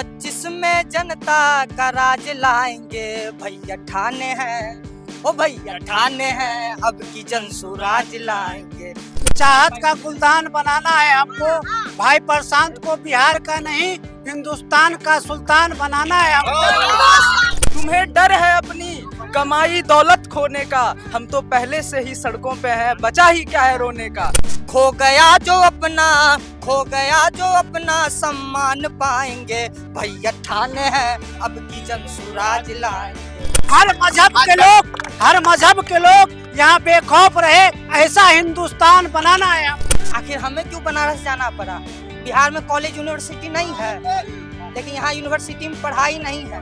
25 में जनता का राज लाएंगे, भैया ठाने हैं, ओ भैया ठाने हैं, अब की जन सुराज लाएंगे। चाहत का गुलदान बनाना है हमको, भाई प्रशांत को बिहार का नहीं हिंदुस्तान का सुल्तान बनाना है हमको। तुम्हें डर है अपनी कमाई दौलत खोने का, हम तो पहले से ही सड़कों पे हैं, बचा ही क्या है रोने का। खो गया जो अपना सम्मान पाएंगे, भैया ठाने हैं, अब की जन सुराज लाएंगे। हर मजहब के लोग यहाँ बेखौफ रहे, ऐसा हिंदुस्तान बनाना है। आखिर हमें क्यों बनारस जाना पड़ा? बिहार में कॉलेज यूनिवर्सिटी नहीं है, लेकिन यहाँ यूनिवर्सिटी में पढ़ाई नहीं है।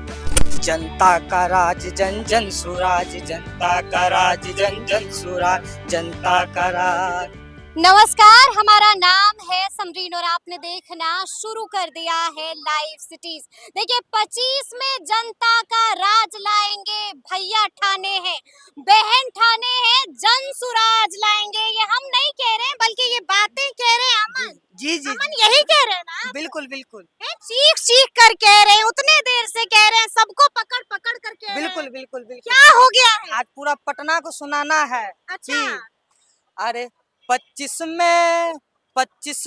जनता का राज जन जन सुराज, जनता का राज जन जन सुराज, जनता का राज। नमस्कार, हमारा नाम है समरीन और आपने देखना शुरू कर दिया है लाइव सिटीज। देखिए 25 में जनता का राज लाएंगे, भैया ठाने हैं, बहन ठाने हैं, जन सुराज लाएंगे। ये हम नहीं कह रहे हैं, बल्कि ये बातें कह रहे हैं अमन। जी जी, अमन यही कह रहे हैं ना? बिल्कुल बिल्कुल, चीख चीख कर कह रहे हैं, उतने देर से कह रहे हैं, सबको पकड़ पकड़ कर कह रहे हैं। बिल्कुल बिल्कुल बिल्कुल। क्या हो गया है? आज पूरा पटना को सुनाना है। अच्छा, अरे 25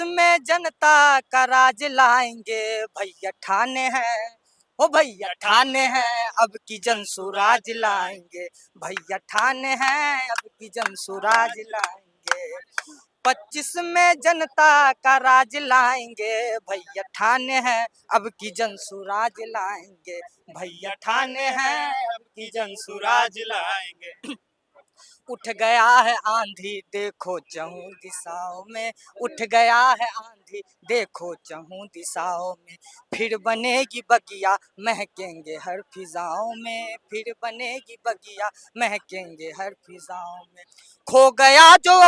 में जनता का राज लाएंगे, भैया ठाने हैं, ओ भैया ठाने हैं, अब की जन सुराज लाएंगे, भैया ठाने हैं, अब की जन सुराज लाएंगे। 25 में जनता का राज लाएंगे, भैया ठाने हैं, अब की जन सुराज लाएंगे, भैया ठाने हैं, अब की जन सुराज लाएंगे। उठ गया है आंधी देखो चहूं दिशाओं में, उठ गया है आंधी देखो चहूं दिशाओं में, फिर बनेगी बगिया महकेंगे हर फिजाओं में, फिर बनेगी बगिया महकेंगे हर फिजाओं में। खो गया जो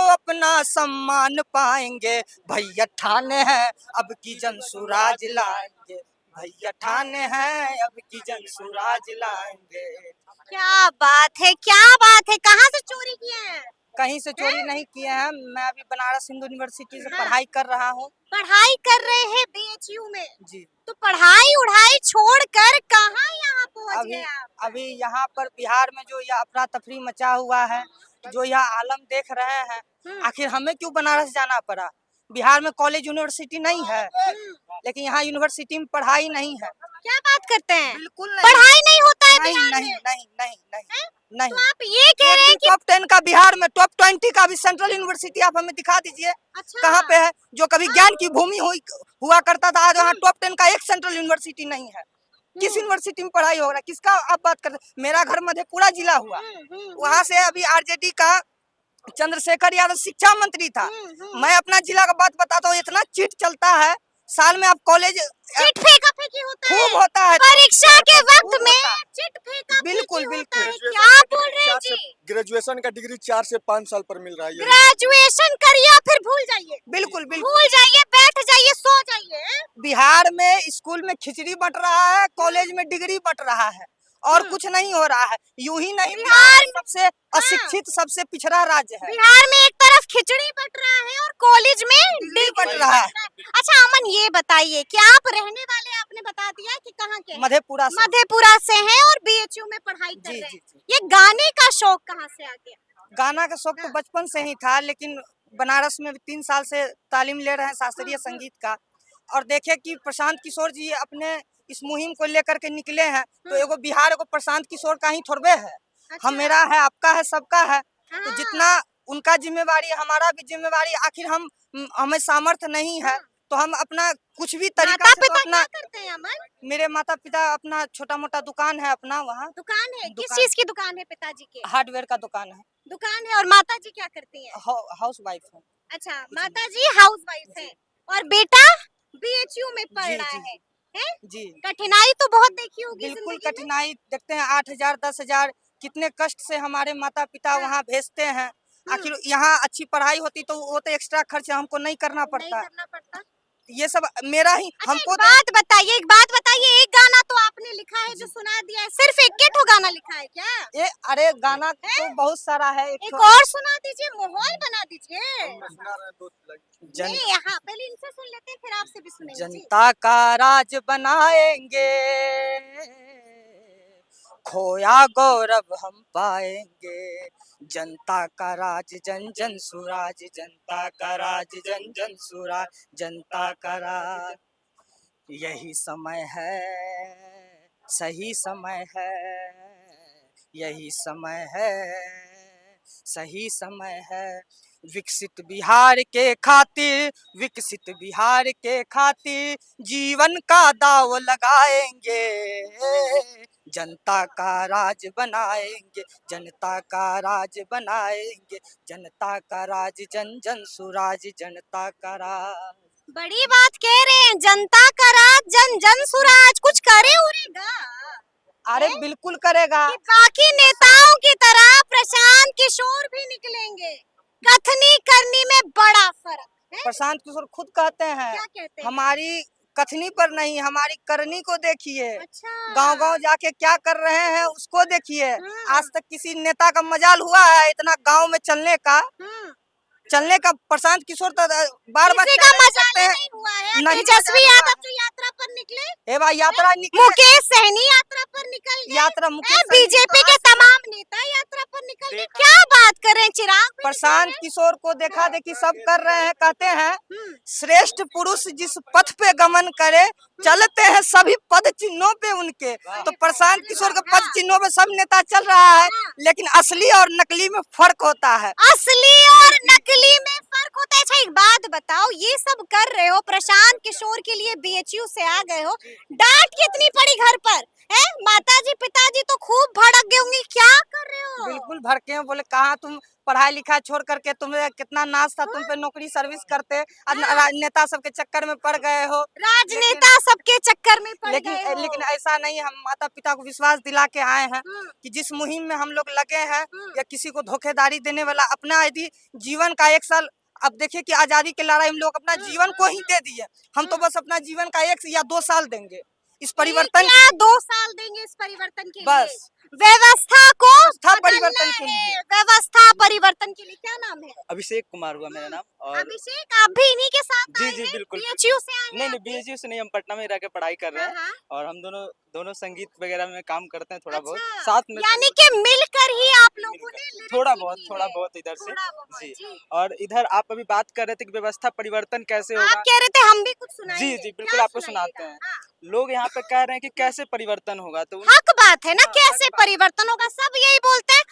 अपना सम्मान पाएंगे, भैया ठाने हैं, अब की जन सुराज लाएंगे, भैया ठाने हैं, अब की जन सुराज लाएंगे। क्या बात है, क्या बात है। कहाँ से चोरी किए हैं? कहीं से चोरी नहीं किए हैं, मैं अभी बनारस हिंदू यूनिवर्सिटी से पढ़ाई कर रहा हूँ। पढ़ाई कर रहे हैं बीएचयू में? जी। तो पढ़ाई उढ़ाई छोड़कर कहाँ यहाँ पहुँच गए आप? अभी यहाँ पर बिहार में जो यह अफरा तफरी मचा हुआ है, जो यह आलम देख रहे हैं, आखिर हमें क्यों बनारस जाना पड़ा? बिहार में कॉलेज यूनिवर्सिटी नहीं है, लेकिन यहाँ यूनिवर्सिटी में पढ़ाई नहीं है। क्या बात करते हैं? बिल्कुल नहीं, पढ़ाई नहीं होता है नहीं बिहार नहीं में? नहीं नहीं नहीं नहीं। तो आप ये कह रहे हैं कि टॉप 10 का बिहार में, टॉप 20 का भी सेंट्रल यूनिवर्सिटी आप हमें दिखा दीजिए। अच्छा, कहाँ पे है? जो कभी ज्ञान की भूमि हुआ करता था, आज वहाँ टॉप 10 का एक सेंट्रल यूनिवर्सिटी नहीं है। किस यूनिवर्सिटी में पढ़ाई हो रहा है? किसका आप बात कर रहे हैं? मेरा घर मधेपुरा जिला हुआ, वहाँ से अभी आरजेडी का चंद्रशेखर यादव शिक्षा मंत्री था। मैं अपना जिला का बात बताता हूँ, इतना चीट चलता है, साल में आप कॉलेज चिट फेंका फेंकी होता है, खूब होता है, परीक्षा के वक्त में चिट फेंका बिल्कुल फेंकी बिल्कुल। होता है। क्या बोल रहे हैं जी? ग्रेजुएशन का डिग्री 4 से 5 साल पर मिल रहा है। ग्रेजुएशन करिए फिर भूल जाइए, बिल्कुल बिल्कुल, भूल जाइए, बैठ जाइए, सो जाइए। बिहार में स्कूल में खिचड़ी बंट रहा है, कॉलेज में डिग्री बंट रहा है, और कुछ नहीं हो रहा है। यूं ही नहीं, बिहार सबसे अशिक्षित सबसे पिछड़ा राज्य है। बिहार में एक तरफ खिचड़ी बट रहा है और कॉलेज में डिग्री बंट रहा है। अच्छा अमन, ये बताइए कि आप रहने वाले, आपने बता दिया कि कहाँ के हैं? मधेपुरा से। मधेपुरा से हैं और बीएचयू में पढ़ाई कर जी रहे जी हैं। जी। ये गाने का शौक कहाँ से आ गया? गाना का शौक तो बचपन से ही था, लेकिन बनारस में 3 साल से तालीम ले रहे हैं शास्त्रीय संगीत का, और देखे कि प्रशांत किशोर जी अपने इस मुहिम को लेकर के निकले हैं, तो एगो बिहार को प्रशांत किशोर का ही थोड़बे है। अच्छा। हम, मेरा है, आपका है, सबका है। तो हाँ। जितना उनका जिम्मेवारी, हमारा भी जिम्मेवारी। आखिर हमें सामर्थ्य नहीं है, तो हम अपना कुछ भी तरीका माता से तो पिता अपना, क्या करते हैं अमन? मेरे माता पिता अपना छोटा मोटा दुकान है अपना, वहाँ दुकान है? किस दुकान। चीज की दुकान है पिताजी के? हार्डवेयर का दुकान है। दुकान है। और माता जी क्या करती हैं? हाउस वाइफ है। अच्छा, माता जी हाउस वाइफ है और बेटा बीएचयू में पढ़ जी रहा जी है। जी, कठिनाई तो बहुत देखी होगी बिल्कुल जिंदगी में। कठिनाई देखते हैं। 8,000 10,000 कितने कष्ट से हमारे माता पिता वहाँ भेजते हैं। आखिर यहाँ अच्छी पढ़ाई होती तो वो तो एक्स्ट्रा खर्च हमको नहीं करना नहीं पड़ता। करना पड़ता। ये सब मेरा ही हमको एक बात बताइए, एक गाना तो आपने लिखा है जो सुना दिया है, सिर्फ एक ही ठो गाना लिखा है क्या? अरे गाना तो बहुत सारा है। एक और सुना दीजिए, माहौल बना दीजिए। जन, नहीं, हाँ पहले इनसे सुन लेते हैं, फिर आपसे भी सुनेंगे। जी। जनता का राज बनाएंगे, खोया गौरव हम पाएंगे। जनता का राज जन जन सुराज, जनता का राज जन जन सुराज, जनता का राज। यही समय है, सही समय है, यही समय है, सही समय है। विकसित बिहार के खातिर, विकसित बिहार के खातिर जीवन का दाव लगाएंगे। जनता का राज बनाएंगे, जनता का राज बनाएंगे, जनता का राज जन जन सुराज, जनता का राज। बड़ी बात कह रहे हैं, जनता का राज जन जन सुराज, कुछ करे उरेगा? अरे बिल्कुल करेगा। कि बाकी नेताओं की तरह प्रशांत किशोर भी निकलेंगे? कथनी करनी में बड़ा फर्क है। प्रशांत किशोर खुद कहते हैं, क्या कहते हैं? हमारी कथनी पर नहीं, हमारी करनी को देखिए। अच्छा। गांव-गांव जाके क्या कर रहे हैं उसको देखिए। हाँ। आज तक किसी नेता का मजाल हुआ है इतना गांव में चलने का? चलने का प्रशांत किशोर तो बार-बार किसी का मजाल ही नहीं हुआ है। नहीं तेजस्वी मजाल हुआ यादव है। जो यात्रा पर निकले, ए भाई यात्रा निकले, मुकेश सहनी यात्रा पर निकल गए, यात्रा मुकेश सहनी बीजेपी तो के तमाम नेता यात्रा पर निकल गए। क्या बात कर रहे हैं चिराग? भी प्रशांत निकले। किशोर को देखा देखी सब कर रहे हैं। कहते हैं हम्म, श्रेष्ठ पुरुष जिस पथ पे गमन करे, चलते हैं सभी पद चिन्हों पे उनके। तो प्रशांत किशोर के पद चिन्हों पे सब नेता चल रहा है, लेकिन असली और नकली में फर्क होता है। असली और नकली में फर्क होता है। अच्छा एक बात बताओ, ये सब कर रहे हो, प्रशांत किशोर के लिए बीएचयू से आ गए हो, डांट कितनी पड़ी घर पर? है माताजी पिताजी तो खूब भड़क गए होंगे, क्या कर रहे हो? बिल्कुल भड़के हैं, बोले कहाँ तुम पढ़ाई लिखाई छोड़ करके, तुम्हें कितना नाज था, तुम पे नौकरी सर्विस करते, नेता सबके चक्कर में पड़ गए हो। राजनेता सबके चक्कर में पड़ लेकिन गए हो। लेकिन ऐसा नहीं, हम माता पिता को विश्वास दिला के आए हैं कि जिस मुहिम में हम लोग लगे हैं, या किसी को धोखेदारी देने वाला अपना यदि जीवन का 1 साल, अब देखिए कि आजादी की लड़ाई हम लोग अपना जीवन को ही दे दिए, हम तो बस अपना जीवन का 1 या 2 साल देंगे इस परिवर्तन क्या 2 साल देंगे इस परिवर्तन के लिए? बस व्यवस्था को परिवर्तन के लिए। व्यवस्था परिवर्तन के लिए। क्या नाम है? अभिषेक कुमार हुआ मेरा नाम। और अभिषेक, आप भी इन्हीं के साथ जी आए जी हैं? बिल्कुल। बीएचयू से आए हैं नहीं आप नहीं भी? बीएचयू से नहीं, हम पटना में रह के पढ़ाई कर रहे हैं। हाँ, और हम दोनों दोनों संगीत वगैरह में काम करते हैं थोड़ा बहुत अच्छा, साथ में। यानी कि मिलकर ही आप लोगों ने lyrics थोड़ा लिखी बहुत है। इधर से। थोड़ा बहुत, जी। जी। और इधर आप अभी बात कर रहे थे कि व्यवस्था परिवर्तन कैसे आप होगा। कह रहे थे हम भी कुछ सुनाएंगे। जी जी बिल्कुल, क्या आपको सुनाइएगा? सुनाते हैं। हाँ। लोग यहाँ पे कह रहे हैं कि कैसे परिवर्तन होगा, तो हक बात है ना, हाँ, कैसे हक बात। परिवर्तन होगा, सब यही बोलते हैं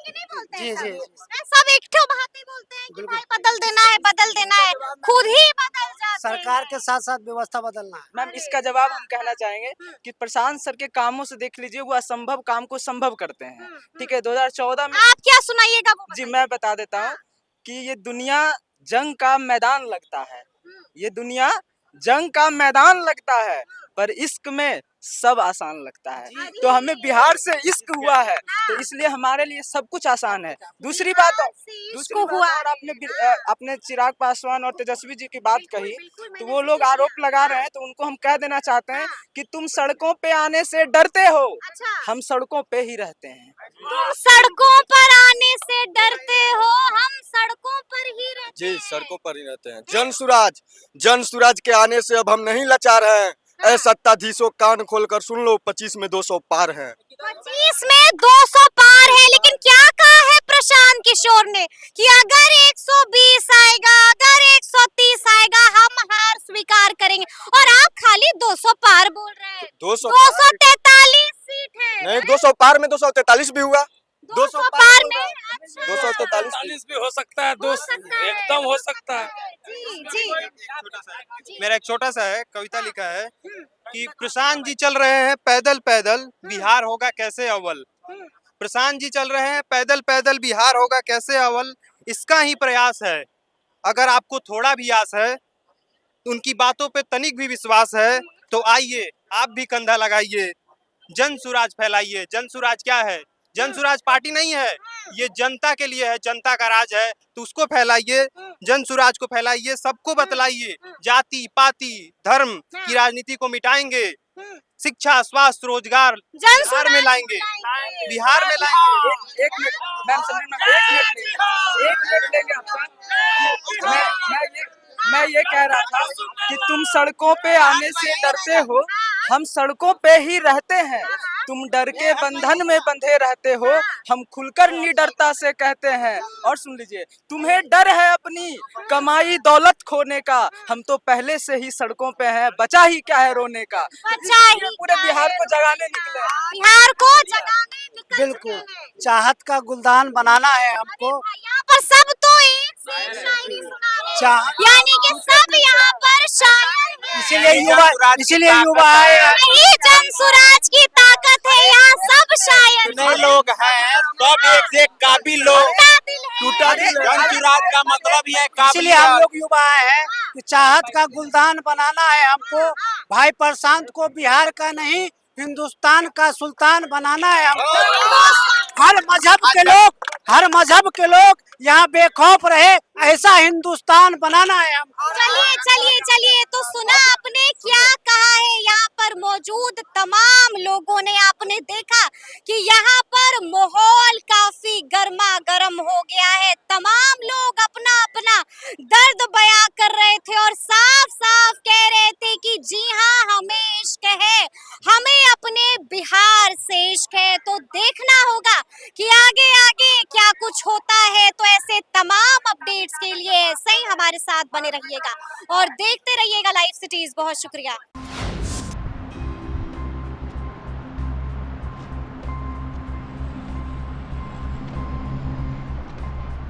कि नहीं बोलते हैं? जी, सब? जी। हैं, सब एक ठो बात ही बोलते हैं कि भाई बदल देना है, खुद ही बदल जाते सरकार हैं। के साथ साथ व्यवस्था बदलना है। मैम इसका जवाब हम कहना चाहेंगे कि प्रशांत सर के कामों से देख लीजिए, वो असंभव काम को संभव करते हैं। ठीक है, 2014 में आप क्या सुनाइएगा वो जी बताइए। मैं बता देता हूँ कि ये दुनिया जंग का मैदान लगता है, ये दुनिया जंग का मैदान लगता है, पर इश्क में सब आसान लगता है। तो हमें बिहार से इश्क हुआ है, तो इसलिए हमारे लिए सब कुछ आसान है। दूसरी बात हुआ और अपने चिराग पासवान और तेजस्वी जी की बात कही, तो वो लोग आरोप लगा रहे हैं, तो उनको हम कह देना चाहते हैं कि तुम सड़कों पे आने से डरते हो, अच्छा, हम सड़कों पे ही रहते हैं। तुम सड़कों पर आने से डरते हो, हम सड़कों पर ही रहते जी हैं। सड़कों पर ही रहते हैं। जन सुराज के आने से अब हम नहीं लाचार हैं। ऐ सत्ताधीशों कान खोलकर सुन लो, 25 में 200 पार हैं। 25 में 200 पार है, लेकिन क्या कहा है प्रशांत किशोर ने कि अगर 120 आएगा, अगर 130 आएगा, हम हार स्वीकार करेंगे। और आप खाली 200 पार बोल रहे हैं। 243 सीट है। नहीं, 200 पार में 243 भी हुआ। 200 पार में 243 भी हो सकता है, हो सकता है, एकदम हो सकता है। जी जी। मेरा एक छोटा सा है, कविता लिखा है कि प्रशांत जी चल रहे हैं पैदल पैदल, बिहार होगा कैसे अव्वल। प्रशांत जी चल रहे हैं पैदल पैदल, बिहार होगा कैसे अव्वल। इसका ही प्रयास है, अगर आपको थोड़ा भी आस है, उनकी बातों पे तनिक भी विश्वास है, तो आइए आप भी कंधा लगाइए, जन सुराज फैलाइए। जन सुराज क्या है? जन स्वराज पार्टी नहीं है, ये जनता के लिए है, जनता का राज है। तो उसको फैलाइए, जन स्वराज को फैलाइए, सबको बतलाइए। जाति पाति धर्म की राजनीति को मिटाएंगे, शिक्षा स्वास्थ्य रोजगार बिहार में लाएंगे, बिहार में लाएंगे। एक मिनट मैम, समझिए मैम, एक मिनट लेंगे आपका। मैं ये कह रहा था कि तुम सड़कों पे आने से डरते हो, हम सड़कों पे ही रहते हैं। तुम डर के बंधन में बंधे रहते हो, हम खुलकर निडरता से कहते हैं। और सुन लीजिए, तुम्हें डर है अपनी कमाई दौलत खोने का, हम तो पहले से ही सड़कों पे हैं, बचा ही क्या है रोने का। बचा ही पूरे बिहार को जगाने निकले। बिहार को जगाने निकल बिल्कुल चुके हैं। चाहत का गुलदान बनाना है हमको। यहाँ पर सब तो एक से एक शायरी सुना रहे हैं। चाह- यानी कि सब यहाँ पर शायर हैं। इसीलिए युवा है। यही जन स्वराज की ताकत है, यहाँ सब शायर कितने लोग हैं, सब एक से एक काबिल लोग। टूटा दिल है। टूटा दिल है। जन स्वराज का मतलब ही है इसीलिए हम काबिलियत। लोग युवा हैं कि चाहत का गुलदान बनाना है हमको। भाई प्रशांत को बिहार का नहीं हिंदुस्तान का सुल्तान बनाना है हमको। हर मजहब के लोग यहाँ बेखौफ रहे, ऐसा हिंदुस्तान बनाना है हमको। चलिए चलिए चलिए, तो सुना आपने क्या कहा है। यहाँ पर मौजूद तमाम लोगों ने, आपने देखा कि यहाँ पर माहौल काफी गर्मा गर्म हो गया है। तमाम लोग अपना अपना दर्द बयां कर रहे थे और साफ साफ कह रहे थे कि जी हाँ, हमें इश्क है, हमें अपने बिहार से इश्क है। तो देखना होगा कि आगे आगे क्या कुछ होता है। तो ऐसे तमाम अपडेट्स के लिए ऐसे ही हमारे साथ बने रहिएगा और देखते रहिएगा लाइव सिटीज। बहुत शुक्रिया।